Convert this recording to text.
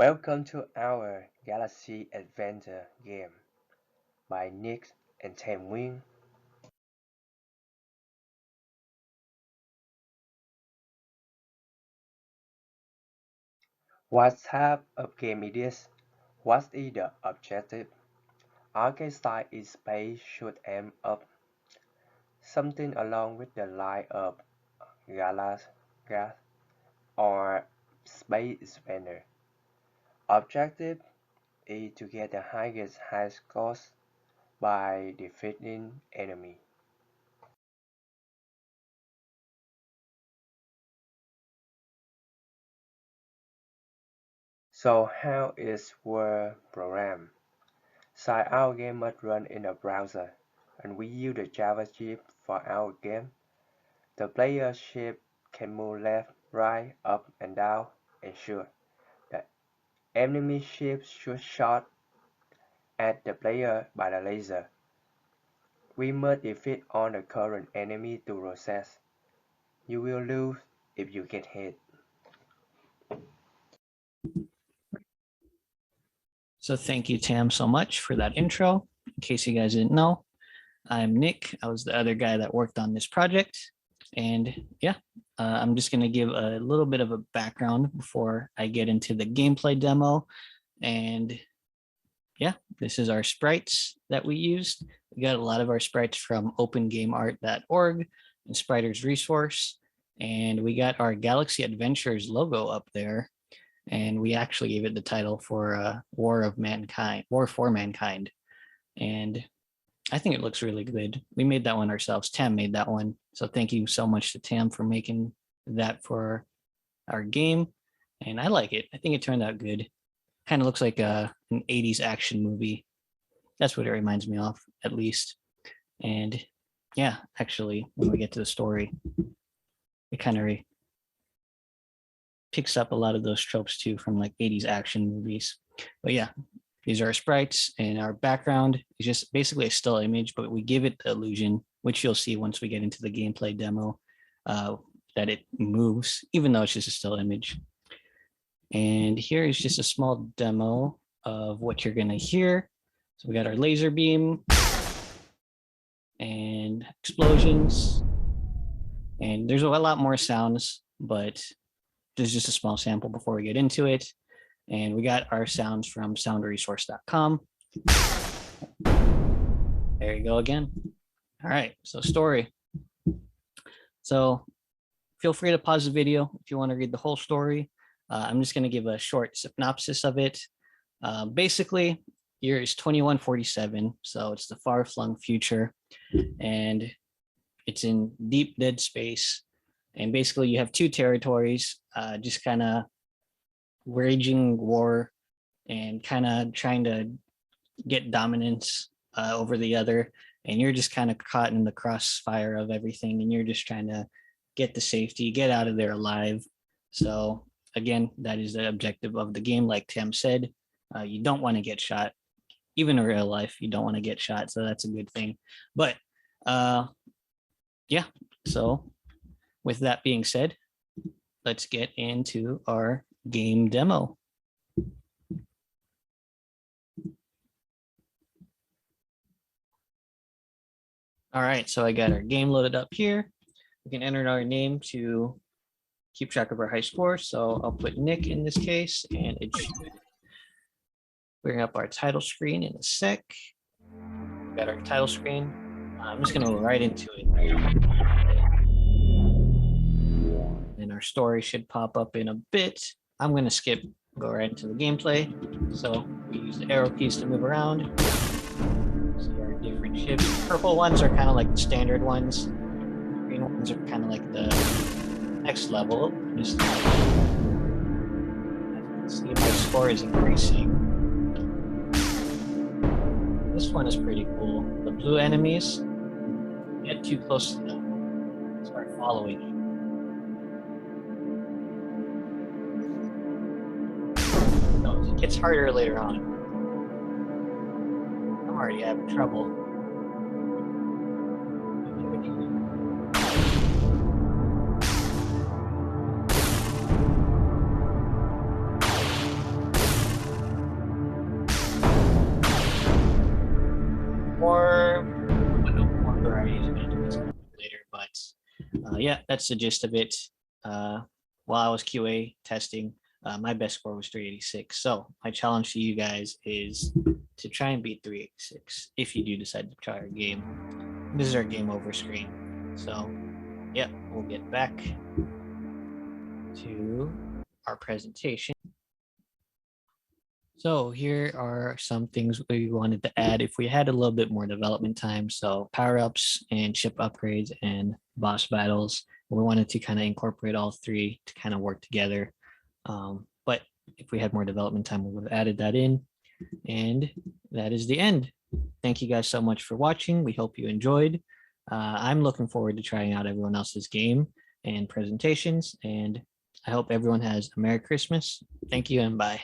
Welcome to our Galaxy Adventure game by Nick and Tam Wing. What type of game it is? What is the objective? Our game style is space shoot 'em up, something along with the line of Galaga or Space Expander. Objective is to get the highest high scores by defeating enemy. So how is Word program? Sign our game must run in a browser, and we use the JavaScript for our game. The player ship can move left, right, up, and down, and shoot. The enemy ship shoot shot at the player by the laser. We must defeat all the current enemy to process. You will lose if you get hit. So thank you, Tam, so much for that intro. In case you guys didn't know, I'm Nick. I was the other guy that worked on this project. And yeah, I'm just going to give a little bit of a background before I get into the gameplay demo. And yeah, this is our sprites that we used. We got a lot of our sprites from opengameart.org and Spiders Resource. And we got our Galaxy Adventures logo up there. And we actually gave it the title for War for Mankind. And I think it looks really good. We made that one ourselves. Tam made that one. So thank you so much to Tam for making that for our game. And I like it. I think it turned out good. Kind of looks like an 80s action movie. That's what it reminds me of, at least. And yeah, actually, when we get to the story, it kind of picks up a lot of those tropes too from like 80s action movies. But yeah, these are our sprites, and our background is just basically a still image, but we give it the illusion, which you'll see once we get into the gameplay demo, that it moves, even though it's just a still image. And here is just a small demo of what you're gonna hear. So we got our laser beam and explosions, and there's a lot more sounds, but there's just a small sample before we get into it. And we got our sounds from soundresource.com. There you go again. All right, so story. So feel free to pause the video if you want to read the whole story. I'm just going to give a short synopsis of it. Basically, year is 2147, so it's the far-flung future, and it's in deep dead space. And basically, you have two territories, just kind of waging war and kind of trying to get dominance over the other. And you're just kind of caught in the crossfire of everything, and you're just trying to get the safety, get out of there alive. So again, that is the objective of the game. Like Tim said, you don't want to get shot. Even in real life, you don't want to get shot. So that's a good thing. But yeah, so with that being said, let's get into our game demo. All right, so I got our game loaded up here. We can enter our name to keep track of our high score. So I'll put Nick in this case, and it should bring up our title screen in a sec. We got our title screen. I'm just going to go right into it. And our story should pop up in a bit. I'm going to go right into the gameplay. So we use the arrow keys to move around. See our different ships. Purple ones are kind of like the standard ones. Green ones are kind of like the next level. Just see my score is increasing. This one is pretty cool. The blue enemies, get too close to them, start following you. No, it gets harder later on. I'm already having trouble. yeah, that's the gist of it. While I was QA testing, my best score was 386. So my challenge to you guys is to try and beat 386 if you do decide to try our game. This is our game over screen. So yeah, we'll get back to our presentation. So here are some things we wanted to add if we had a little bit more development time. So power-ups and ship upgrades and boss battles. We wanted to kind of incorporate all three to kind of work together. But if we had more development time, we would have added that in. And that is the end. Thank you guys so much for watching. We hope you enjoyed. I'm looking forward to trying out everyone else's game and presentations. And I hope everyone has a Merry Christmas. Thank you and bye.